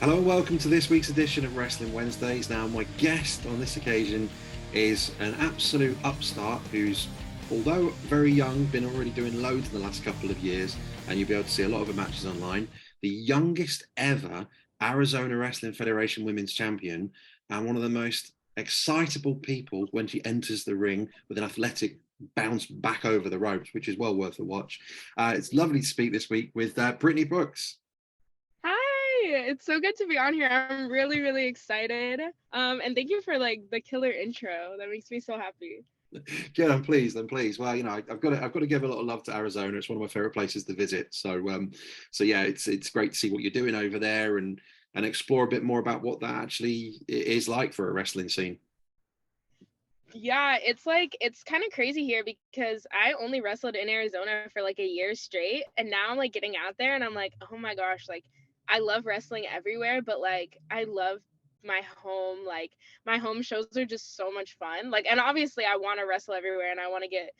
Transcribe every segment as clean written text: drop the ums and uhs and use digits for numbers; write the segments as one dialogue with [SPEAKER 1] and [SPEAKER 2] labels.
[SPEAKER 1] Hello and welcome to this week's edition of Wrestling Wednesdays. Now, my guest on this occasion is an absolute upstart who's, although very young, been already doing loads in the last couple of years, and you'll be able to see a lot of her matches online. The youngest ever Arizona Wrestling Federation Women's Champion, and one of the most excitable people when she enters the ring with an athletic bounce back over the ropes, which is well worth a watch. It's lovely to speak this week with Brittnie Brooks.
[SPEAKER 2] Hi, it's so good to be on here. I'm really, really excited. And thank you for like the killer intro. That makes me so happy.
[SPEAKER 1] Good, I'm pleased. I'm pleased. Well, you know, I've got to give a lot of love to Arizona. It's one of my favorite places to visit. So yeah, it's great to see what you're doing over there and explore a bit more about what that actually is like for a wrestling scene.
[SPEAKER 2] Yeah, it's kind of crazy here because I only wrestled in Arizona for like a year straight, and now I'm like getting out there and I'm like, oh my gosh, like I love wrestling everywhere, but like I love my home. Like my home shows are just so much fun. Like, and obviously I want to wrestle everywhere and I want to get,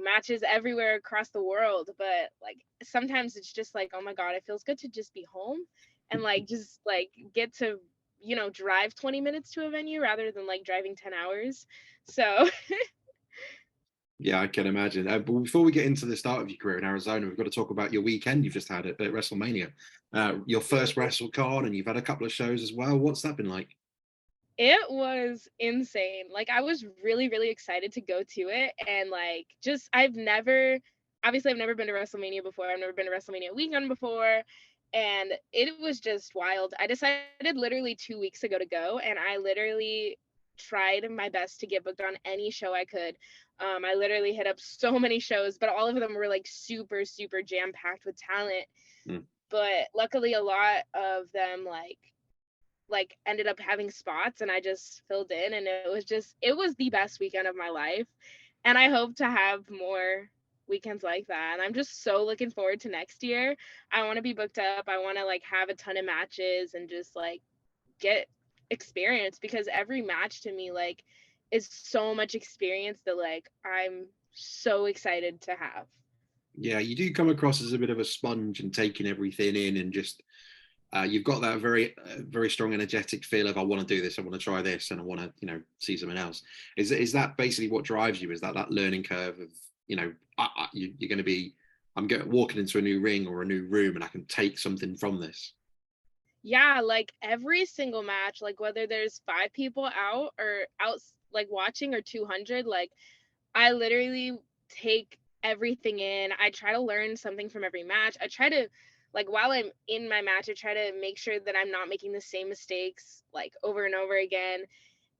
[SPEAKER 2] matches everywhere across the world, but like sometimes it's just like, oh my God, it feels good to just be home and like just like get to drive 20 minutes to a venue rather than like driving 10 hours. So
[SPEAKER 1] Yeah, I can imagine. But before we get into the start of your career in Arizona, we've got to talk about your weekend you've just had at WrestleMania. Your first WrestleCon, and you've had a couple of shows as well. What's that been like?
[SPEAKER 2] it was insane. Like I was really, really excited to go to it. And like just I've never been to WrestleMania before. I've never been to WrestleMania weekend before. And it was just wild. I decided literally 2 weeks ago to go, and I literally tried my best to get booked on any show I could. I literally hit up so many shows, but all of them were like super, super jam packed with talent.
[SPEAKER 1] Mm.
[SPEAKER 2] But luckily, a lot of them like ended up having spots, and I just filled in, and it was the best weekend of my life. And I hope to have more weekends like that. And I'm just so looking forward to next year. I want to be booked up. I want to like have a ton of matches and just like get experience, because every match to me like is so much experience that like I'm so excited to have.
[SPEAKER 1] Yeah, you do come across as a bit of a sponge and taking everything in, and just you've got that very strong energetic feel of I want to do this, I want to try this, and I want to see something else. Is that basically what drives you? Is that learning curve of you're going to be walking into a new ring or a new room and I can take something from this?
[SPEAKER 2] Yeah, like every single match, like whether there's 5 people out like watching or 200, like I literally take everything in. I try to learn something from every match. I try to, like, while I'm in my match, I try to make sure that I'm not making the same mistakes like over and over again.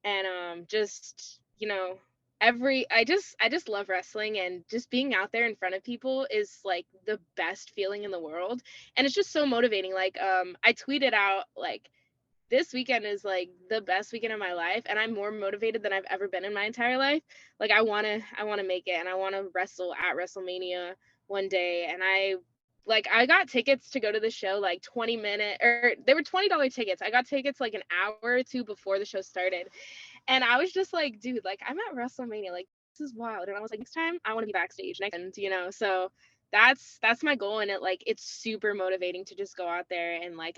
[SPEAKER 2] And just, I just love wrestling, and just being out there in front of people is like the best feeling in the world. And it's just so motivating. Like I tweeted out like this weekend is like the best weekend of my life, and I'm more motivated than I've ever been in my entire life. Like I want to make it, and I want to wrestle at WrestleMania one day. And I got tickets to go to the show like 20-minute, or they were $20 tickets. I got tickets like an hour or two before the show started. And I was just like, dude, like I'm at WrestleMania, like this is wild. And I was like, next time I want to be backstage next, and so that's my goal. And it's super motivating to just go out there. And like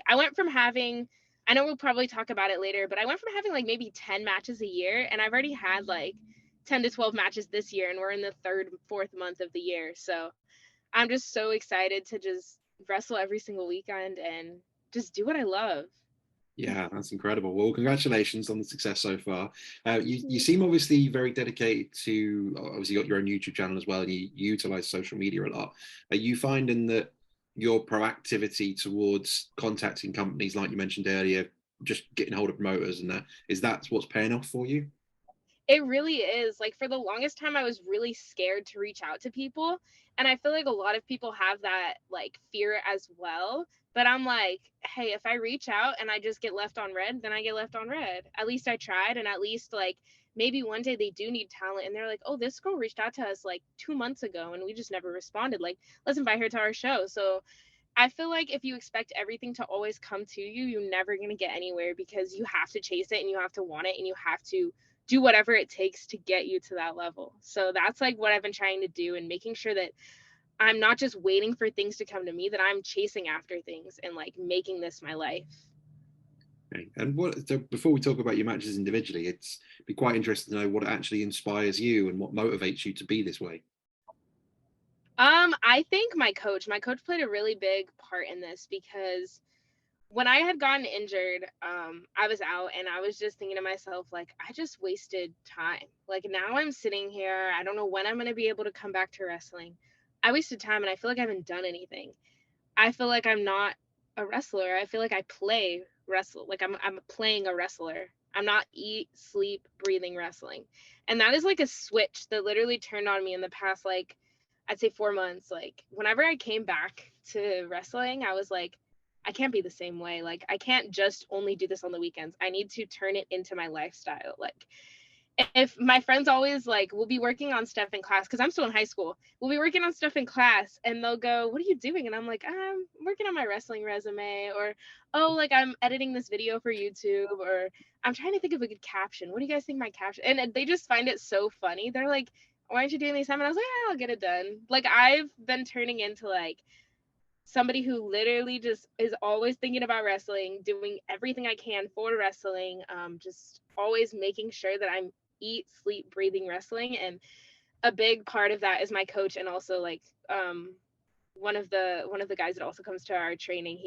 [SPEAKER 2] I know we'll probably talk about it later, but I went from having like maybe 10 matches a year, and I've already had like 10 to 12 matches this year, and we're in the third, fourth month of the year. So I'm just so excited to just wrestle every single weekend and just do what I love.
[SPEAKER 1] Yeah, that's incredible. Well, congratulations on the success so far. You seem obviously very dedicated to, obviously, you got your own YouTube channel as well, and you utilize social media a lot. Are you finding that your proactivity towards contacting companies, like you mentioned earlier, just getting hold of promoters and that's what's paying off for you?
[SPEAKER 2] It really is. Like for the longest time I was really scared to reach out to people, and I feel like a lot of people have that like fear as well. But I'm like, hey, if I reach out and I just get left on red, then I get left on red. At least I tried, and at least like maybe one day they do need talent and they're like, oh, this girl reached out to us like 2 months ago and we just never responded. Like, let's invite her to our show. So I feel like if you expect everything to always come to you, you're never going to get anywhere, because you have to chase it and you have to want it and you have to do whatever it takes to get you to that level. So that's like what I've been trying to do, and making sure that I'm not just waiting for things to come to me, that I'm chasing after things and like making this my life.
[SPEAKER 1] Okay. And so before we talk about your matches individually, it's be quite interesting to know what actually inspires you and what motivates you to be this way.
[SPEAKER 2] I think my coach played a really big part in this because when I had gotten injured, I was out and I was just thinking to myself, like, I just wasted time. Like, now I'm sitting here. I don't know when I'm going to be able to come back to wrestling. I wasted time and I feel like I haven't done anything. I feel like I'm not a wrestler. I feel like I play wrestle. Like, I'm playing a wrestler. I'm not eat, sleep, breathing wrestling. And that is like a switch that literally turned on me in the past, like, I'd say 4 months. Like, whenever I came back to wrestling, I was like, I can't be the same way. Like, I can't just only do this on the weekends. I need to turn it into my lifestyle. Like, if my friends always like, we'll be working on stuff in class because I'm still in high school. We'll be working on stuff in class and they'll go, "What are you doing?" And I'm like, "I'm working on my wrestling resume," or, "Oh, like I'm editing this video for YouTube," or, "I'm trying to think of a good caption. What do you guys think my caption?" And they just find it so funny. They're like, "Why aren't you doing these time?" And I was like, "I'll get it done." Like, I've been turning into like somebody who literally just is always thinking about wrestling, doing everything I can for wrestling, just always making sure that I'm eat, sleep, breathing wrestling. And a big part of that is my coach and also like one of the guys that also comes to our training.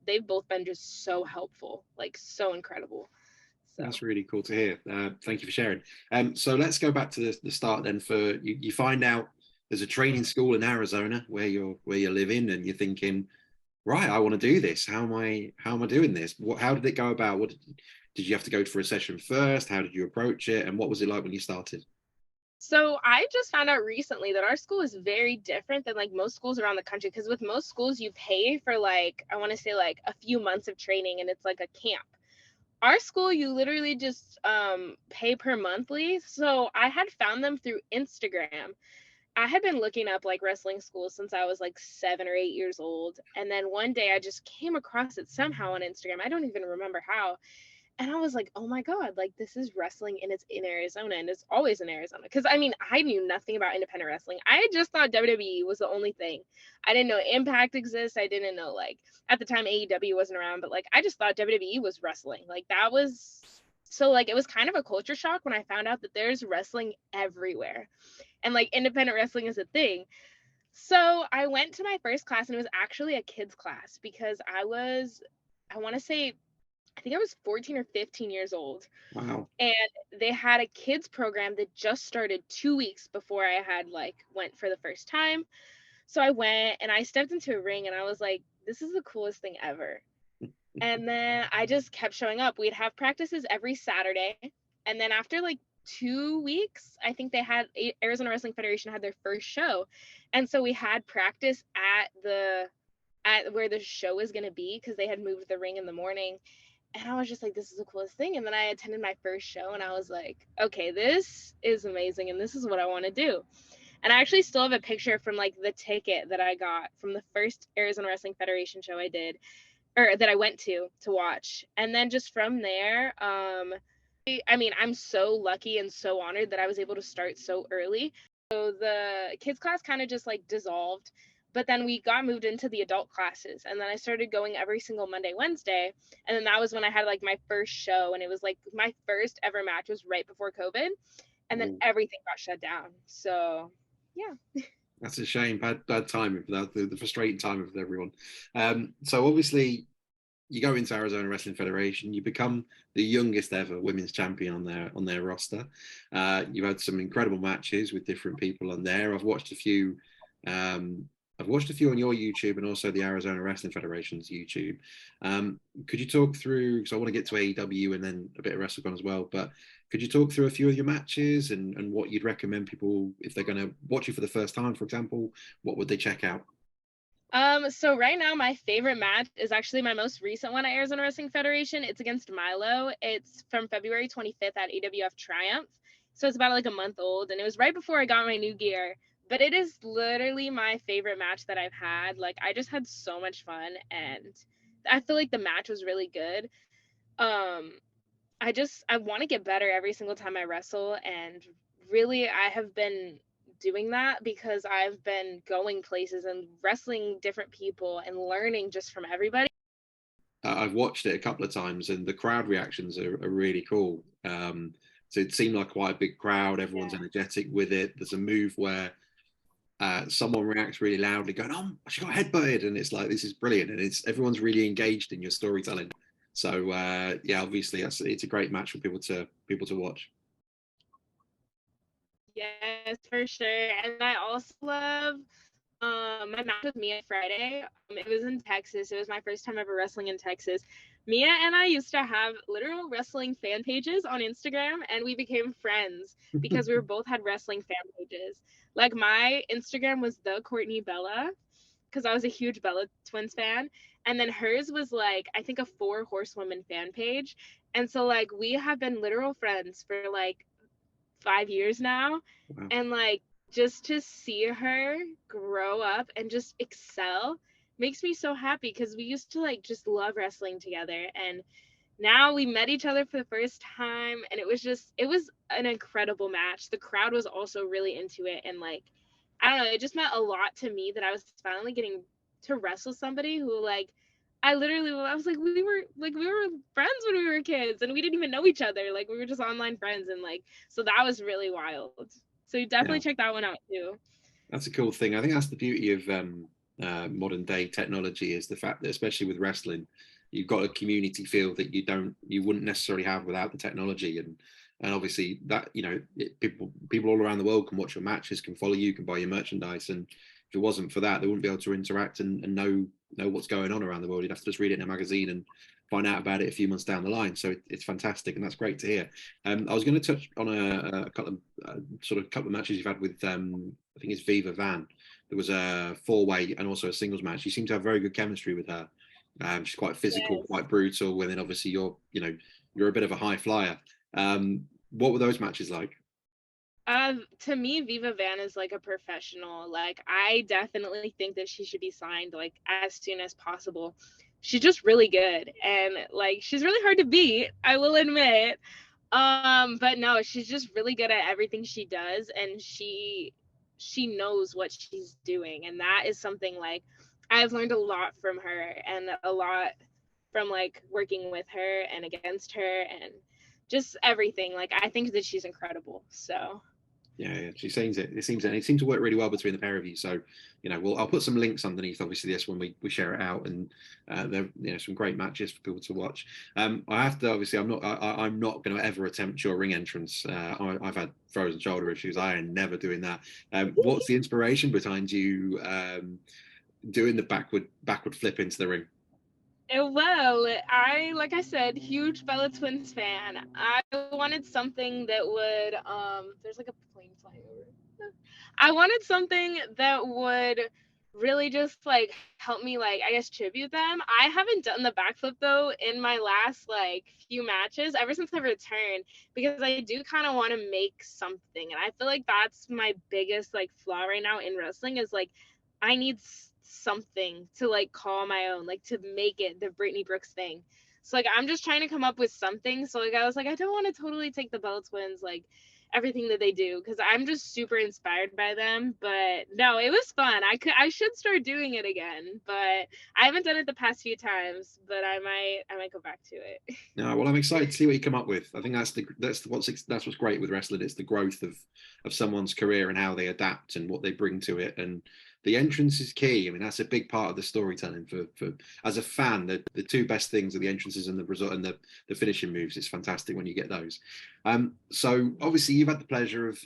[SPEAKER 2] They've both been just so helpful, like so incredible. So
[SPEAKER 1] That's really cool to hear. Thank you for sharing. So let's go back to the start then. For you, you find out there's a training school in Arizona where you're living, and you're thinking, right, I want to do this. How am I doing this? How did it go about? Did you have to go for a session first? How did you approach it? And what was it like when you started?
[SPEAKER 2] So I just found out recently that our school is very different than like most schools around the country, because with most schools you pay for like, I want to say like a few months of training and it's like a camp. Our school, you literally just pay per monthly. So I had found them through Instagram. I had been looking up like wrestling schools since I was like 7 or 8 years old. And then one day I just came across it somehow on Instagram. I don't even remember how. And I was like, oh my God, like this is wrestling and it's in Arizona and it's always in Arizona. Cause I mean, I knew nothing about independent wrestling. I just thought WWE was the only thing. I didn't know Impact exists. I didn't know, like, at the time AEW wasn't around, but like I just thought WWE was wrestling. Like that was so, like, it was kind of a culture shock when I found out that there's wrestling everywhere and like independent wrestling is a thing. So I went to my first class and it was actually a kids class because I want to say, I think I was 14 or 15 years old.
[SPEAKER 1] Wow.
[SPEAKER 2] And they had a kids program that just started 2 weeks before I had like went for the first time. So I went and I stepped into a ring and I was like, this is the coolest thing ever. And then I just kept showing up. We'd have practices every Saturday. And then after like 2 weeks, I think they had Arizona Wrestling Federation had their first show. And so we had practice at where the show was going to be because they had moved the ring in the morning. And I was just like, this is the coolest thing. And then I attended my first show and I was like, okay, this is amazing. And this is what I want to do. And I actually still have a picture from like the ticket that I got from the first Arizona Wrestling Federation show I did, or that I went to watch. And then just from there, I mean, I'm so lucky and so honored that I was able to start so early. So the kids class kind of just like dissolved, but then we got moved into the adult classes, and then I started going every single Monday, Wednesday. And then that was when I had like my first show, and it was like my first ever match was right before COVID, and then
[SPEAKER 1] Oh,
[SPEAKER 2] everything got shut down. So yeah.
[SPEAKER 1] that's a shame. Bad timing for that. The frustrating timing for everyone. So obviously you go into Arizona Wrestling Federation, you become the youngest ever women's champion on their roster. You've had some incredible matches with different people on there. I've watched a few. Um, I've watched a few on your YouTube and also the Arizona Wrestling Federation's YouTube. Could you talk through? Because I want to get to AEW and then a bit of WrestleCon as well. But could you talk through a few of your matches and what you'd recommend people if they're going to watch you for the first time, for example? What would they check out?
[SPEAKER 2] So right now my favorite match is actually my most recent one at Arizona Wrestling Federation. It's against Milo. It's from February 25th at AWF Triumph. So it's about like a month old, and it was right before I got my new gear. But it is literally my favorite match that I've had. Like, I just had so much fun, and I feel like the match was really good. Um, I want to get better every single time I wrestle, and really I have been doing that because I've been going places and wrestling different people and learning just from everybody.
[SPEAKER 1] I've watched it a couple of times, and the crowd reactions are really cool. So it seemed like quite a big crowd. Everyone's energetic with it. There's a move where someone reacts really loudly, going, "Oh, she got headbutted," and it's like, this is brilliant, and it's everyone's really engaged in your storytelling. So yeah, obviously it's a great match for people to watch.
[SPEAKER 2] Yes, for sure. And I also love my match with Mia Friday. It was in Texas. It was my first time ever wrestling in Texas. Mia and I used to have literal wrestling fan pages on Instagram, and we became friends because we both had wrestling fan pages. Like, my Instagram was the Courtney Bella, because I was a huge Bella Twins fan. And then hers was like, I think, a 4 Horsewomen fan page. And so, like, we have been literal friends for like 5 years now.
[SPEAKER 1] Wow.
[SPEAKER 2] And like, just to see her grow up and just excel makes me so happy, because we used to like just love wrestling together, and now we met each other for the first time, and it was an incredible match. The crowd was also really into it, and like, I don't know, it just meant a lot to me that I was finally getting to wrestle somebody who, like, I was like, we were friends when we were kids, and we didn't even know each other. Like, we were just online friends, and like, so that was really wild. So you definitely check that one out too.
[SPEAKER 1] That's a cool thing. I think that's the beauty of modern day technology, is the fact that, especially with wrestling, you've got a community feel that you wouldn't necessarily have without the technology. And obviously that, people all around the world can watch your matches, can follow you, can buy your merchandise. And if it wasn't for that, they wouldn't be able to interact and know what's going on around the world. You'd have to just read it in a magazine and find out about it a few months down the line. So it's fantastic, and that's great to hear. I was going to touch on a couple of matches you've had with I think it's Viva Van. There was a 4-way and also a singles match. You seem to have very good chemistry with her. She's quite physical,
[SPEAKER 2] Yes.
[SPEAKER 1] quite brutal, and then obviously you're a bit of a high flyer. What were those matches like?
[SPEAKER 2] To me, Viva Van is like a professional. Like, I definitely think that she should be signed like as soon as possible. She's just really good, and like, she's really hard to beat, I will admit. But no, she's just really good at everything she does, and she knows what she's doing, and that is something like I've learned a lot from her, and a lot from like working with her and against her, and just everything. Like, I think that she's incredible. So
[SPEAKER 1] Yeah, she seems it. It seems to work really well between the pair of you. So, I'll put some links underneath, obviously, this when we share it out, and there, some great matches for people to watch. I have to, obviously, I'm not going to ever attempt your ring entrance. I've had frozen shoulder issues. I am never doing that. What's the inspiration behind you doing the backward flip into the ring?
[SPEAKER 2] well, like I said, huge Bella Twins fan. I wanted something that would there's like a plane flying over. I wanted something that would really just like help me, like, I guess, tribute them. I haven't done the backflip though in my last like few matches ever since I returned, because I do kind of want to make something, and I feel like that's my biggest like flaw right now in wrestling, is like, I need something to like call my own, like to make it the Brittnie Brooks thing. So like, I'm just trying to come up with something. So like, I was like, I don't want to totally take the Bella Twins, like everything that they do, because I'm just super inspired by them. But no, it was fun. I should start doing it again, but I haven't done it the past few times, but I might go back to it.
[SPEAKER 1] No, well, I'm excited to see what you come up with. I think that's what's great with wrestling. It's the growth of someone's career and how they adapt and what they bring to it. And the entrance is key. I mean, that's a big part of the storytelling. For as a fan, the two best things are the entrances and the result and the finishing moves. It's fantastic when you get those. So obviously you've had the pleasure of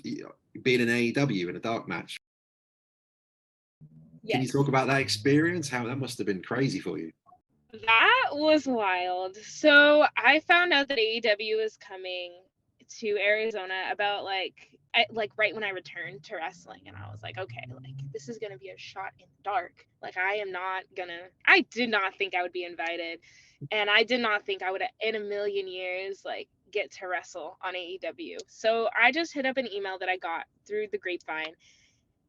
[SPEAKER 1] being in AEW in a dark match. Can you
[SPEAKER 2] Yes.
[SPEAKER 1] talk about that experience? How that must have been crazy for you?
[SPEAKER 2] That was wild. So I found out that AEW is coming to Arizona about like right when I returned to wrestling, and I was like, okay, like, this is gonna be a shot in the dark. Like, I did not think I would be invited, and I did not think I would in a million years like get to wrestle on AEW. So I just hit up an email that I got through the grapevine,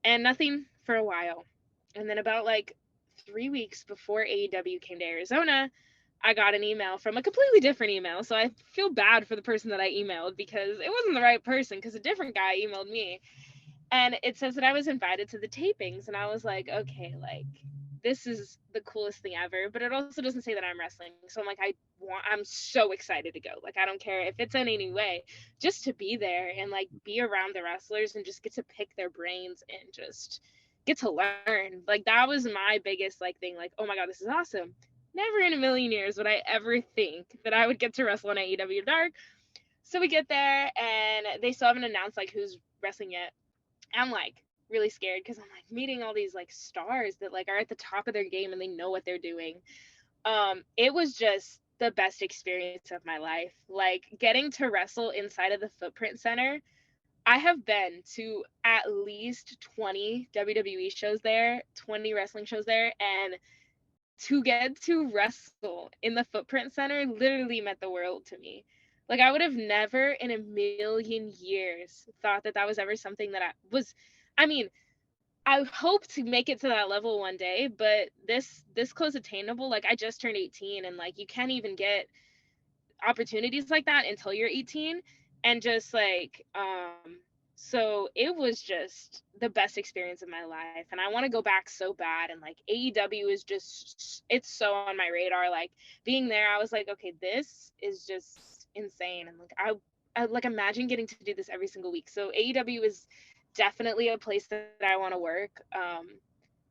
[SPEAKER 2] and nothing for a while. And then about like 3 weeks before AEW came to Arizona, I got an email from a completely different email. So I feel bad for the person that I emailed, because it wasn't the right person, because a different guy emailed me. And it says that I was invited to the tapings. And I was like, okay, like, this is the coolest thing ever, but it also doesn't say that I'm wrestling. So I'm like, I'm so excited to go. Like, I don't care if it's in any way, just to be there and like be around the wrestlers and just get to pick their brains and just get to learn. Like, that was my biggest like thing. Like, oh my God, this is awesome. Never in a million years would I ever think that I would get to wrestle on AEW Dark. So we get there and they still haven't announced like who's wrestling yet. I'm like really scared because I'm like meeting all these like stars that like are at the top of their game and they know what they're doing. It was just the best experience of my life. Like, getting to wrestle inside of the Footprint Center. I have been to at least 20 WWE shows there, 20 wrestling shows there, and to get to wrestle in the Footprint Center literally meant the world to me. Like, I would have never in a million years thought that that was ever something that I mean, I hope to make it to that level one day, but this close attainable, like, I just turned 18 and like you can't even get opportunities like that until you're 18. And just like so it was just the best experience of my life, and I want to go back so bad. And like, AEW is just, it's so on my radar. Like, being there, I was like, okay, this is just insane. And like, I like imagine getting to do this every single week. So AEW is definitely a place that I want to work.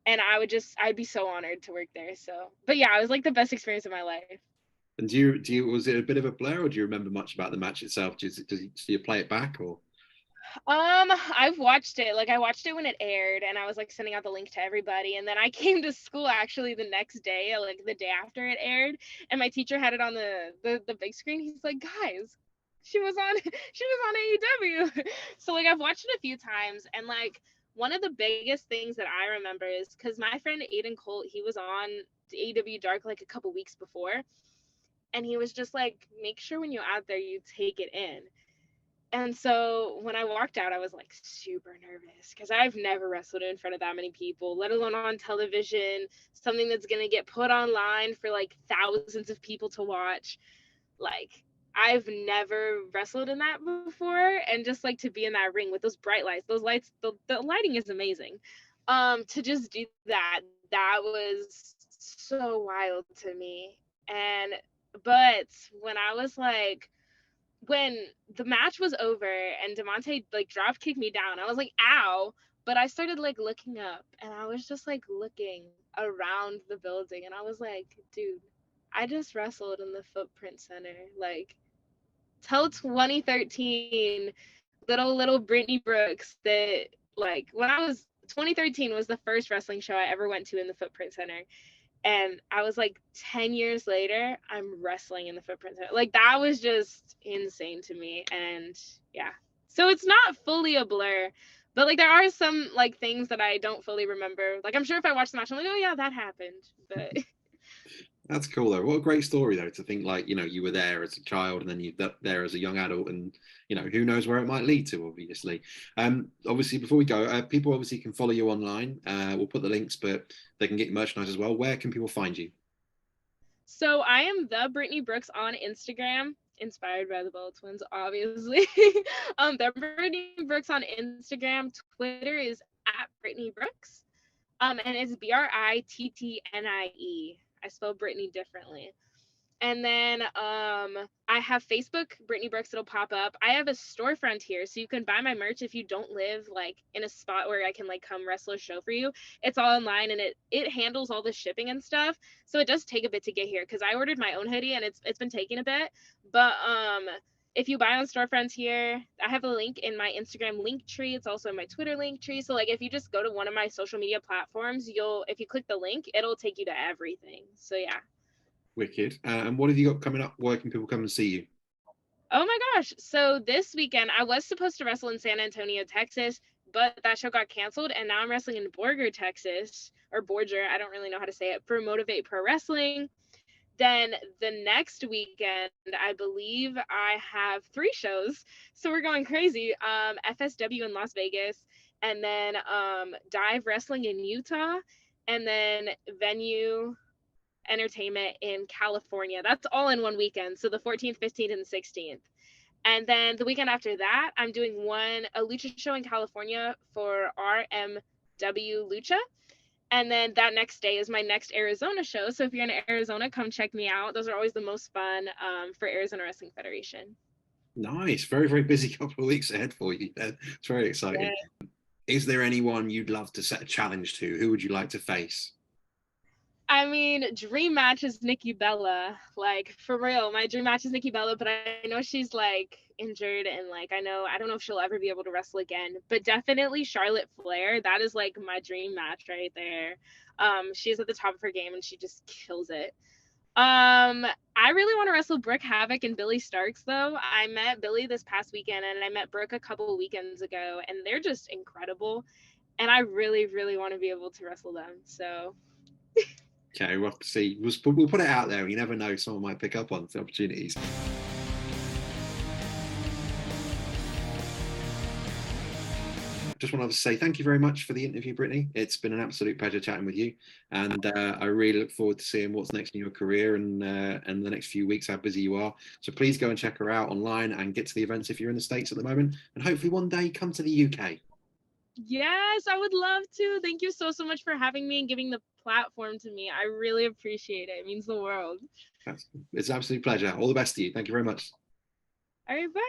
[SPEAKER 2] And I'd be so honored to work there. So, but yeah, it was like the best experience of my life.
[SPEAKER 1] And do you was it a bit of a blur, or do you remember much about the match itself? Do you play it back, or?
[SPEAKER 2] I've watched it. Like, I watched it when it aired, and I was like sending out the link to everybody. And then I came to school actually the next day, like the day after it aired, and my teacher had it on the big screen. He's like, guys, she was on AEW. So like, I've watched it a few times, and like, one of the biggest things that I remember is because my friend Aiden Colt, he was on AEW Dark like a couple weeks before, and he was just like, make sure when you're out there you take it in. And so when I walked out, I was like super nervous because I've never wrestled in front of that many people, let alone on television, something that's going to get put online for like thousands of people to watch. Like, I've never wrestled in that before. And just like to be in that ring with those bright lights, those lights, the lighting is amazing. To just do that, that was so wild to me. But when I was like, when the match was over and Demonte like drop kicked me down, I was like, ow. But I started like looking up, and I was just like looking around the building, and I was like, dude, I just wrestled in the Footprint Center. Like, tell 2013 little Brittnie Brooks that, like, when I was 2013 was the first wrestling show I ever went to in the Footprint Center. And I was like, 10 years later, I'm wrestling in the Footprint Center. Like, that was just insane to me. And yeah, so it's not fully a blur, but like, there are some like things that I don't fully remember. Like, I'm sure if I watch the match, I'm like, oh yeah, that happened. But
[SPEAKER 1] That's cool though. What a great story though, to think like, you were there as a child and then you there as a young adult, and who knows where it might lead to, obviously. Obviously before we go, people obviously can follow you online. We'll put the links, but they can get merchandise as well. Where can people find you?
[SPEAKER 2] so I am the Brittnie Brooks on Instagram, inspired by the Bella Twins, obviously. The Brittnie Brooks on Instagram. Twitter is at Brittnie Brooks. And it's Brittnie. I spell Brittany differently. And then I have Facebook, Brittnie Brooks, it'll pop up. I have a storefront here, so you can buy my merch if you don't live like in a spot where I can like come wrestle a show for you. It's all online, and it handles all the shipping and stuff. So it does take a bit to get here because I ordered my own hoodie and it's been taking a bit. But if you buy on storefronts here, I have a link in my Instagram link tree. It's also in my Twitter link tree. So like, if you just go to one of my social media platforms, if you click the link, it'll take you to everything. So yeah.
[SPEAKER 1] Wicked. And what have you got coming up? Where can people come and see you?
[SPEAKER 2] Oh my gosh. So this weekend, I was supposed to wrestle in San Antonio, Texas, but that show got canceled. And now I'm wrestling in Borger, Texas, or Borger. I don't really know how to say it, for Motivate Pro Wrestling. Then the next weekend, I believe I have 3 shows. So we're going crazy. FSW in Las Vegas, and then Dive Wrestling in Utah, and then Venue Entertainment in California. That's all in one weekend. So the 14th, 15th, and 16th. And then the weekend after that, I'm doing a lucha show in California for RMW Lucha. And then that next day is my next Arizona show. So if you're in Arizona, come check me out. Those are always the most fun for Arizona Wrestling Federation.
[SPEAKER 1] Nice. Very, very busy couple of weeks ahead for you. It's very exciting.
[SPEAKER 2] Yeah.
[SPEAKER 1] Is there anyone you'd love to set a challenge to? Who would you like to face?
[SPEAKER 2] I mean, dream match is Nikki Bella. Like, for real, my dream match is Nikki Bella, but I know she's like injured and like I don't know if she'll ever be able to wrestle again. But definitely Charlotte Flair. That is like my dream match right there. She's at the top of her game and she just kills it. I really want to wrestle Brooke Havoc and Billy Starks though. I met Billy this past weekend and I met Brooke a couple of weekends ago, and they're just incredible. And I really, really want to be able to wrestle them. So
[SPEAKER 1] Okay, we'll have to see. We'll put it out there. You never know, someone might pick up on the opportunities. Just wanted to say thank you very much for the interview, Brittnie. It's been an absolute pleasure chatting with you, and I really look forward to seeing what's next in your career and the next few weeks, how busy you are. So please go and check her out online and get to the events if you're in the States at the moment, and hopefully one day come to the UK.
[SPEAKER 2] yes, I would love to. Thank you so much for having me and giving the platform to me. I really appreciate it. It means the world.
[SPEAKER 1] It's an absolute pleasure. All the best to you. Thank you very much.
[SPEAKER 2] All right, bye.